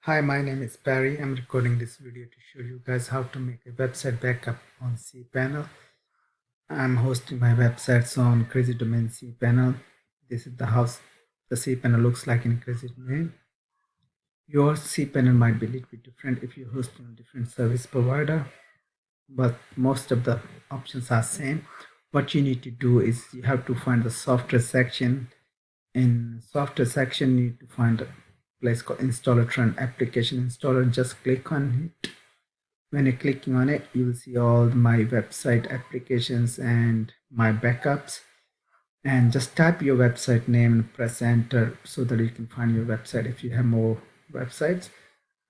Hi, my name is Barry. I'm recording this video to show you guys how to make a website backup on cPanel. I'm hosting my websites on Crazy Domain cPanel. This is the house the cPanel looks like in Crazy Domain. Your cPanel might be a little bit different if you're hosting on a different service provider, but most of the options are same. What you need to do is you have to find the software section. In software section, you need to find a place called installer trend application installer. Just click on it. When you're clicking on it, you will see all my website applications and my backups. And just type your website name and press enter so that you can find your website if you have more websites.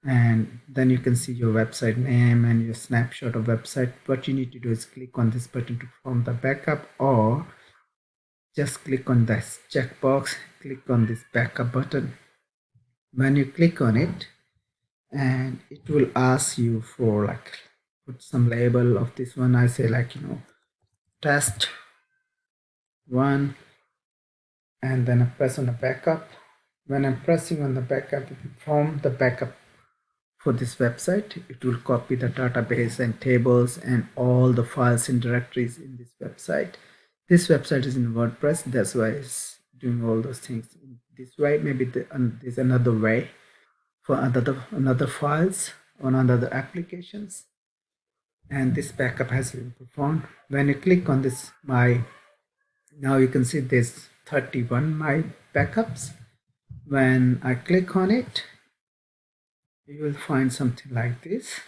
And then you can see your website name and your snapshot of website. What you need to do is click on this button to perform the backup, or just click on this checkbox, click on this backup button. When you click on it, and it will ask you for put some label of this one. I say test one, and then I press on the backup. When I'm pressing on the backup, if you perform the backup for this website, it will copy the database and tables and all the files and directories in this website. This website is in WordPress, that's why it's doing all those things in this way. Maybe there's another way for another files on other applications. And this backup has been performed. When you click on this now you can see there's 31 my backups. When I click on it, you will find something like this.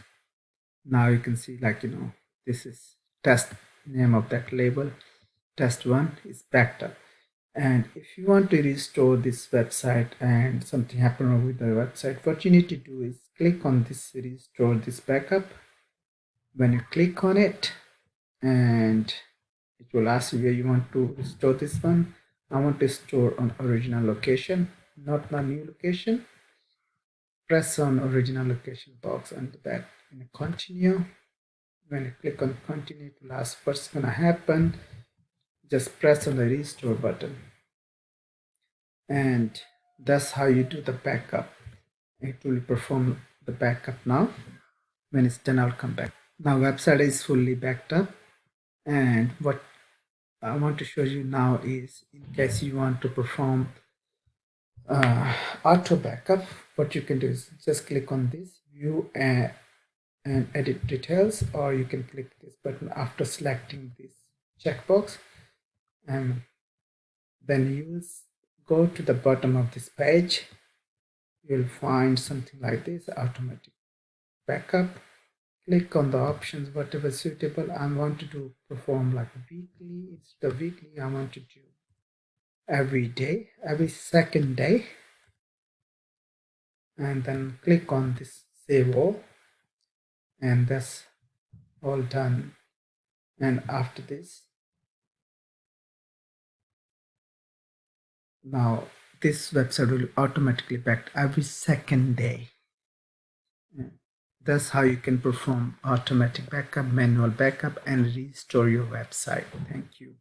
Now you can see this is test name of that label. Test one is backed up. And if you want to restore this website and something happened with the website, what you need to do is click on this restore this backup. When you click on it, and it will ask you where you want to restore this one. I want to store on original location, not the new location. Press on original location box under that and continue. When you click on continue, it will ask what's gonna happen. Just press on the restore button, and that's how you do the backup. It will perform the backup now. When it's done, I'll come back. Now website is fully backed up, and what I want to show you now is, in case you want to perform auto backup, what you can do is just click on this view and edit details, or you can click this button after selecting this checkbox, and then you will go to the bottom of this page. You'll find something like this, automatic backup. Click on the options, whatever suitable. I want to perform like weekly. It's the weekly. I want to do every day, every second day, and then click on this save all, and that's all done. And after this, now this website will automatically back every second day. That's how you can perform automatic backup, manual backup, and restore your website. Thank you.